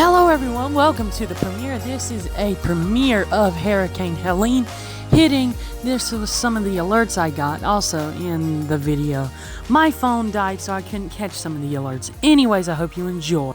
Hello everyone, welcome to the premiere. This is a premiere of Hurricane Helene hitting. This was some of the alerts I got also in the video. My phone died, so I couldn't catch some of the alerts. Anyways, I hope you enjoy.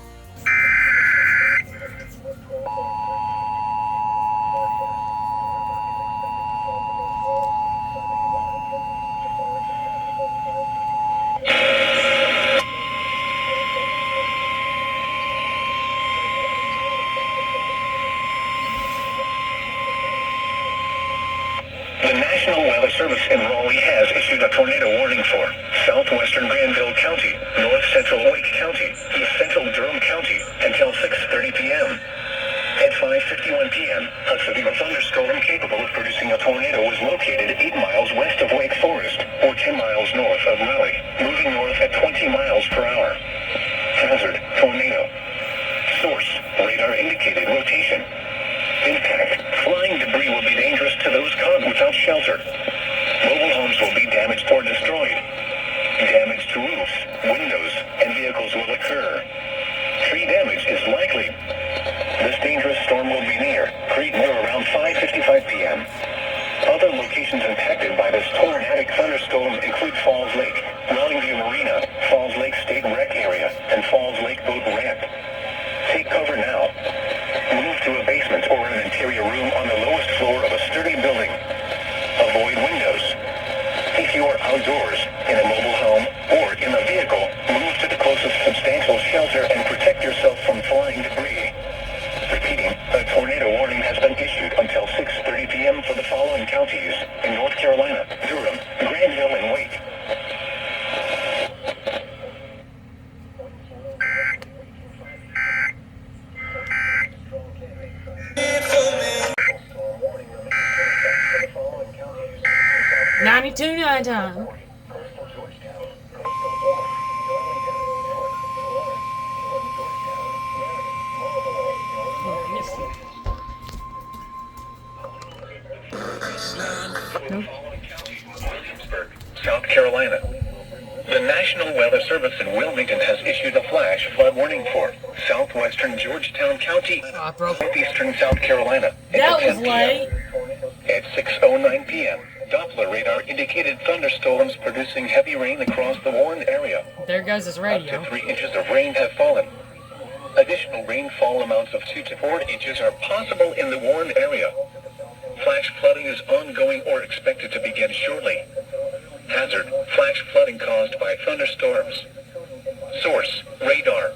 The National Weather Service in Raleigh has issued a tornado warning for southwestern Granville County, north central Wake County, east central Durham County until 6:30 p.m. At 5:51 p.m., a severe thunderstorm capable of producing a tornado was located 8 miles west of Wake Forest, or 10 miles north of Raleigh, moving north at 20 miles per hour. Hazard, tornado. Source, radar indicated rotation. Impact, flying debris will be dangerous to those caught without shelter. Mobile homes will be damaged or destroyed. Damage to roofs, windows, and vehicles will occur. Tree damage is likely. This dangerous storm will be near Creedmoor around 5:55 p.m. Other locations impacted by this tornadic thunderstorm include Falls Lake, Rolling View Marina, Falls Lake State Rec Area, and Falls Lake Boat Ramp. Take cover now. Move to a basement or an interior room on the lowest floor of a sturdy building. Avoid windows. If you are outdoors, in a mobile home, or in a vehicle, move to the closest substantial shelter and protect yourself from flying debris. Repeating, a tornado warning has been issued until 6:30 p.m. for the following counties in North Carolina, Durham, Granville, and Wake. Night time. South Carolina. The National Weather Service in Wilmington has issued a flash flood warning for southwestern Georgetown County, northeastern South Carolina. That was late. At 6:09 p.m., Doppler radar indicated thunderstorms producing heavy rain across the warned area. There goes his radio. Up to 3 inches of rain have fallen. Additional rainfall amounts of 2 to 4 inches are possible in the warned area. Flash flooding is ongoing or expected to begin shortly. Hazard, flash flooding caused by thunderstorms. Source, radar.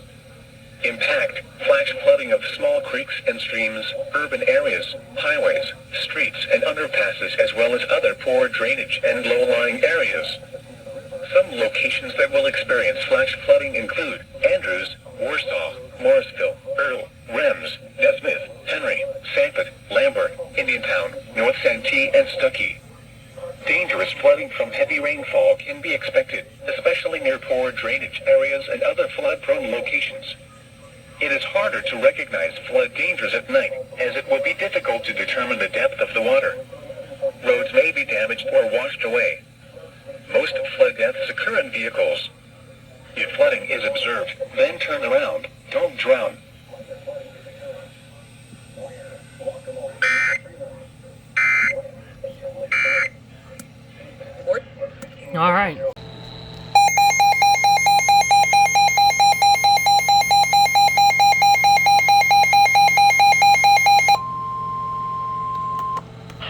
Impact, flash flooding of small creeks and streams, urban areas, highways, streets and underpasses, as well as other poor drainage and low-lying areas. Some locations that will experience flash flooding include Andrews, Warsaw, Morrisville, Earl, Rems, Nesmith, Henry, Sanford, Lambert, Indiantown, North Santee, and Stuckey. Dangerous flooding from heavy rainfall can be expected, especially near poor drainage areas and other flood-prone locations. It is harder to recognize flood dangers at night, as it would be difficult to determine the depth of the water. Roads may be damaged or washed away. Most flood deaths occur in vehicles. If flooding is observed, then turn around. Don't drown. All right.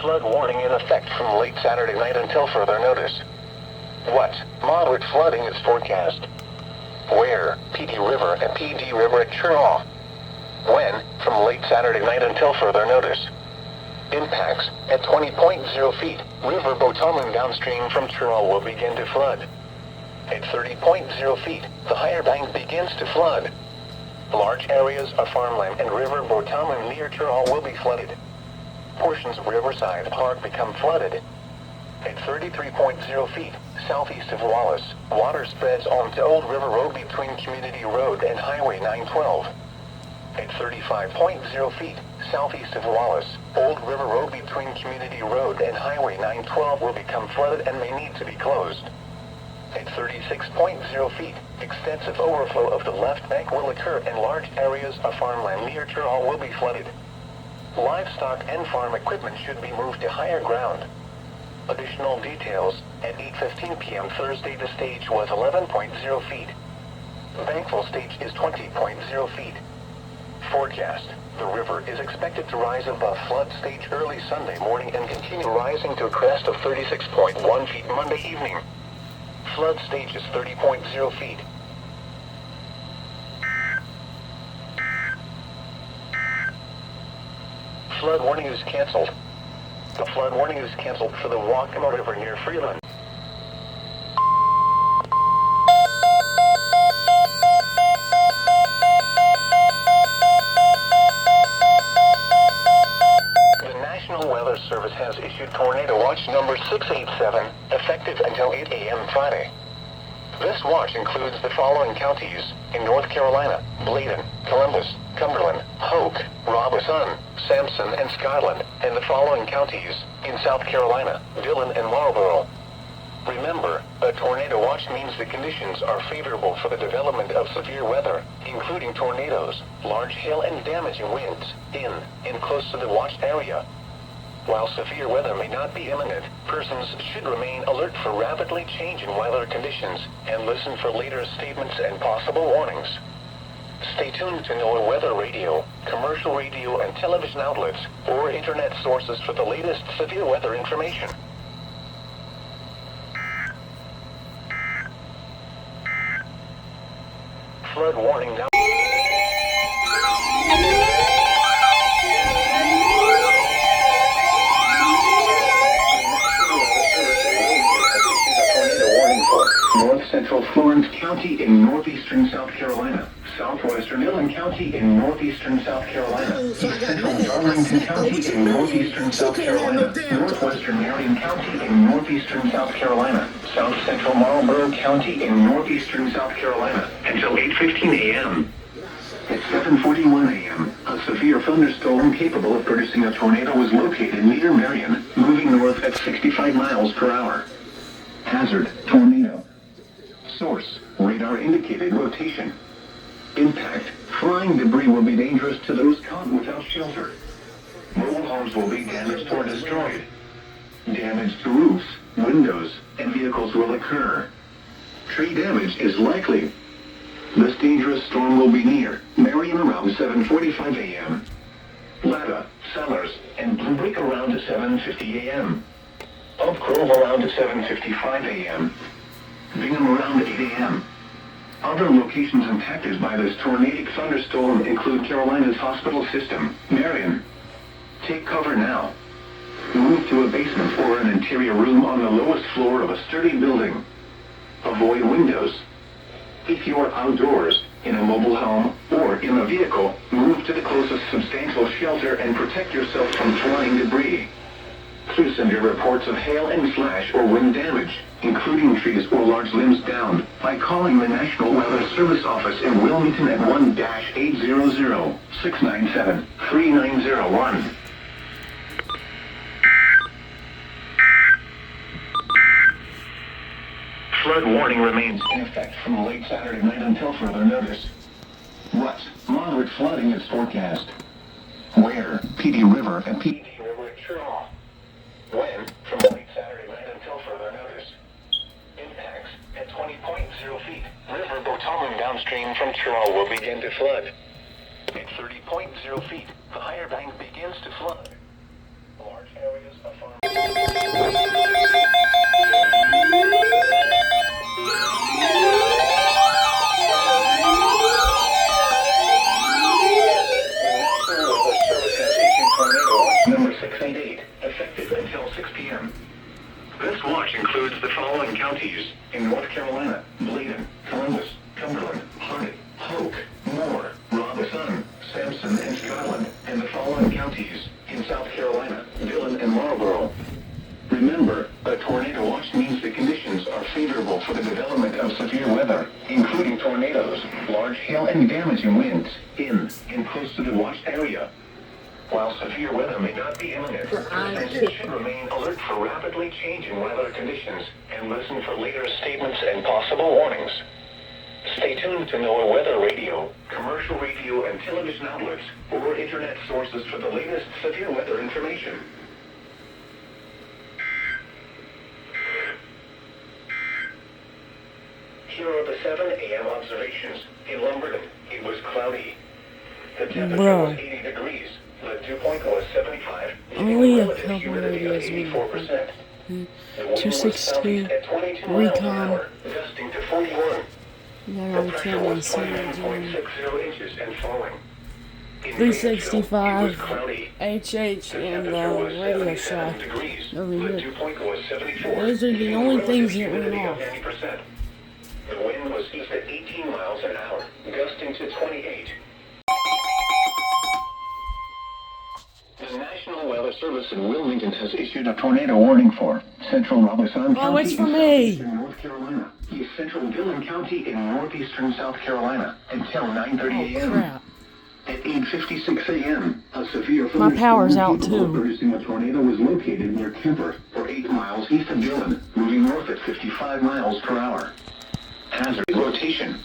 Flood warning in effect from late Saturday night until further notice. What? Moderate flooding is forecast. Where? PD River and PD River at Churlaw. When? From late Saturday night until further notice. Impacts at 20.0 feet. River Botoman downstream from Churlaw will begin to flood. At 30.0 feet, the higher bank begins to flood. Large areas of farmland and River Botoman near Churlaw will be flooded. Portions of Riverside Park become flooded. At 33.0 feet, southeast of Wallace, water spreads onto Old River Road between Community Road and Highway 912. At 35.0 feet, southeast of Wallace, Old River Road between Community Road and Highway 912 will become flooded and may need to be closed. At 36.0 feet, Extensive overflow of the left bank will occur and large areas of farmland near Turhall will be flooded. Livestock and farm equipment should be moved to higher ground. Additional details: at 8:15 p.m. Thursday the stage was 11.0 feet. Bankfull stage is 20.0 feet. Forecast: the river is expected to rise above flood stage early Sunday morning and continue rising to a crest of 36.1 feet Monday evening. Flood stage is 30.0 feet. Flood warning is cancelled. The flood warning is cancelled for the Waccamaw River near Freeland. The National Weather Service has issued Tornado Watch number 687, effective until 8 a.m. Friday. This watch includes the following counties: in North Carolina: Bladen, Columbus, Cumberland, Hoke, Robeson, Sampson, and Scotland, and the following counties: in South Carolina: Dillon and Marlborough. Remember, a tornado watch means the conditions are favorable for the development of severe weather, including tornadoes, large hail and damaging winds, in and close to the watched area. While severe weather may not be imminent, persons should remain alert for rapidly changing weather conditions and listen for later statements and possible warnings. Stay tuned to NOAA weather radio, commercial radio and television outlets, or internet sources for the latest severe weather information. Flood warning now. North Central Florence County in northeastern South Carolina, southwestern Dillon County in northeastern South Carolina, east central Darlington County in northeastern South Carolina, northwestern Marion County in northeastern South Carolina, south central Marlborough County in northeastern South Carolina, until 8:15 a.m. At 7:41 a.m., a severe thunderstorm capable of producing a tornado was located near Marion, moving north at 65 miles per hour. Hazard: tornado. Source: radar indicated rotation. Impact: flying debris will be dangerous to those caught without shelter. Mobile homes will be damaged or destroyed. Damage to roofs, windows, and vehicles will occur. Tree damage is likely. This dangerous storm will be near Marion around 7:45 a.m. Latta, Sellers, and Blue Brick around 7:50 a.m. Oak Grove around 7:55 a.m. Bingham around 8 a.m. Other locations impacted by this tornadic thunderstorm include Carolina's hospital system, Marion. Take cover now. Move to a basement or an interior room on the lowest floor of a sturdy building. Avoid windows. If you are outdoors, in a mobile home, or in a vehicle, move to the closest substantial shelter and protect yourself from flying debris. Please send your reports of hail and slash or wind damage, including trees or large limbs downed, by calling the National Weather Service office in Wilmington at 1-800-697-3901. Flood warning remains in effect from late Saturday night until further notice. What? Moderate flooding is forecast. Where? PD River and PD River at Turhall. When? From late Saturday night until further notice. Impacts: at 20.0 feet, River Botolan downstream from Turhall will begin to flood. At 30.0 feet, the higher bank begins to flood. Large areas of farm. Number 688, effective until 6 p.m. This watch includes the following counties: in North Carolina: Bladen, Columbus, Cumberland, Harnett, Hoke, Moore, Robeson, Sampson, and Scotland, and the following counties: in South Carolina: Dillon and Marlborough. Remember, a tornado watch means the conditions are favorable for the development of severe weather, including tornadoes, large hail and damaging winds, in and close to the watched area. While severe weather may not be imminent, persons should remain alert for rapidly changing weather conditions and listen for later statements and possible warnings. Stay tuned to NOAA weather radio, commercial radio and television outlets, or internet sources for the latest severe weather information. Here are the 7 a.m. observations. In Lumberton, it was cloudy. The temperature was 80 degrees. The dew point was 75. Only a Relative couple humidity of areas 84%. The wind was 262 southeast at 22 miles an recon. hour, gusting to 41. They're The on pressure camera was soon. 22.60 inches and falling. In 365 Gainesville, it was cloudy. HH The and temperature was Radio 77 Shack degrees. over The here. dew point was 74. Those are the Giving only relative things that went humidity of off. 90%. The wind was east at 18 miles an hour, gusting to 28. The National Weather Service in Wilmington has issued a tornado warning for central Robeson County Oh, it's for in me. southeastern North Carolina, east central Dillon County in northeastern South Carolina until 9:30 Oh, a.m. crap. At 8:56 a.m., a severe My power's out, capable of too. producing a tornado was located near Kemper, or 8 miles east of Dillon, moving north at 55 miles per hour. Hazard rotation.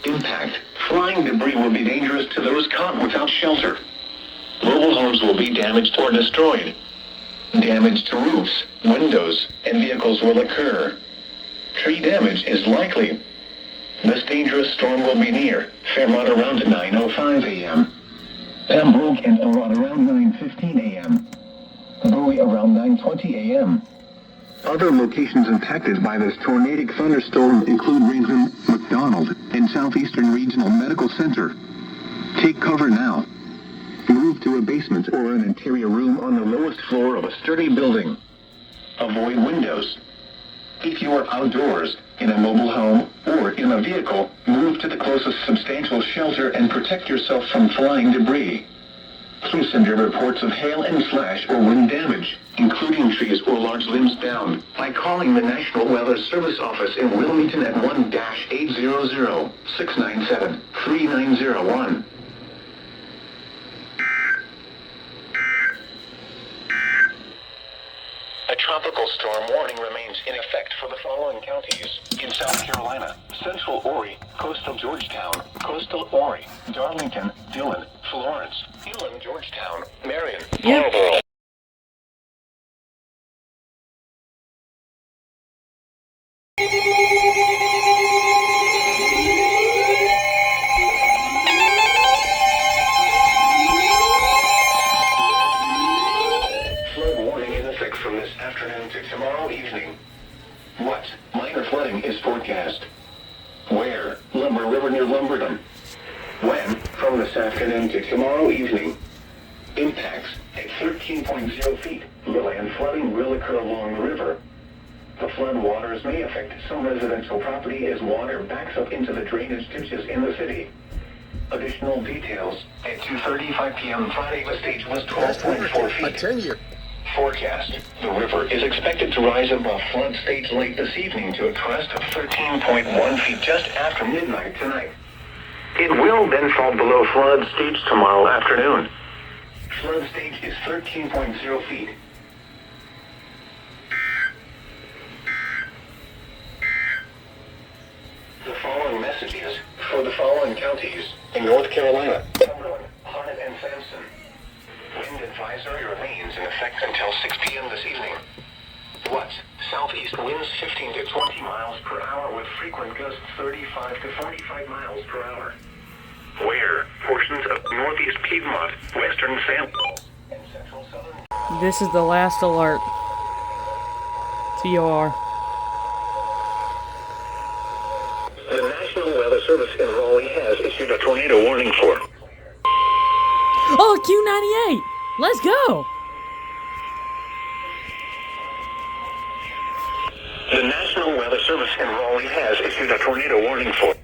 Impact. Flying debris will be dangerous to those caught without shelter. Mobile homes will be damaged or destroyed. Damage to roofs, windows, and vehicles will occur. Tree damage is likely. This dangerous storm will be near Fairmont around 9:05 a.m. Pembroke and Arad around 9:15 a.m. Bowie around 9:20 a.m. Other locations impacted by this tornadic thunderstorm include Rainham, McDonald, and Southeastern Regional Medical Center. Take cover now. Move to a basement or an interior room on the lowest floor of a sturdy building. Avoid windows. If you are outdoors, in a mobile home, or in a vehicle, move to the closest substantial shelter and protect yourself from flying debris. Please send your reports of hail and slash or wind damage, including trees or large limbs down, by calling the National Weather Service office in Wilmington at 1-800-697-3901. A tropical storm warning remains in effect for the following counties. In South Carolina, Central Horry, Coastal Georgetown, Coastal Horry, Darlington, Dillon, Florence, Elam, Georgetown, Marion, Marlboro. Flood warning in effect from this afternoon to tomorrow evening. What? Minor flooding is forecast. Where? Lumber River near Lumberton. When? From this afternoon to tomorrow evening. Impacts at 13.0 feet. The land flooding will occur along the river. The flood waters may affect some residential property as water backs up into the drainage ditches in the city. Additional details at 2:35 p.m. Friday, the stage was 12.4 feet. Forecast. The river is expected to rise above flood stage late this evening to a crest of 13.1 feet just after midnight tonight. It will then fall below flood stage tomorrow afternoon. Flood stage is 13.0 feet. The following messages for the following counties in North Carolina: Cumberland, Harnett, and Sampson. Wind advisory remains in effect until 6 p.m. this evening. What? Southeast winds 15 to 20 miles per hour with frequent gusts 35 to 45 miles per hour. Where? Portions of northeast Piedmont, western Sample, and central southern. This is the last alert. TR. The National Weather Service in Raleigh has issued a tornado warning for. Oh, Q98! Let's go! The National Weather Service in Raleigh has issued a tornado warning for.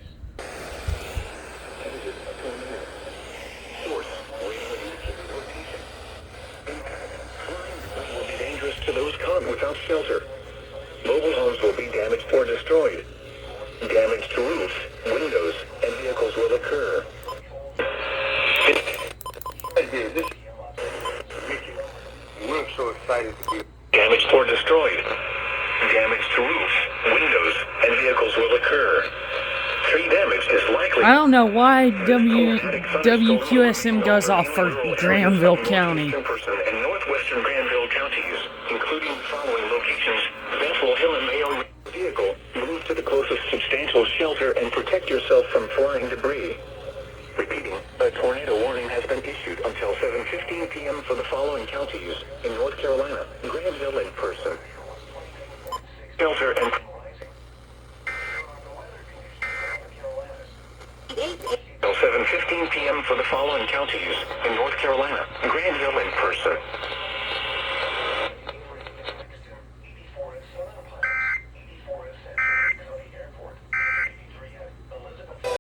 Will be dangerous to those caught without shelter. Mobile homes will be damaged or destroyed. Damage to roofs, windows, and vehicles will occur. We're so excited to be Damaged or destroyed. Damage to roofs, windows, and vehicles will occur. Tree damage is likely. I don't know why WQSM goes off for Granville County. Jefferson and northwestern Granville counties, including the following locations: Bethel Hill and Mayo vehicle. Move to the closest substantial shelter and protect yourself from flying debris. Repeating, a tornado warning has been issued until 7:15 p.m. for the following counties in North Carolina: Granville in person. Shelter and until 7:15 p.m. for the following counties in North Carolina: Granville in person.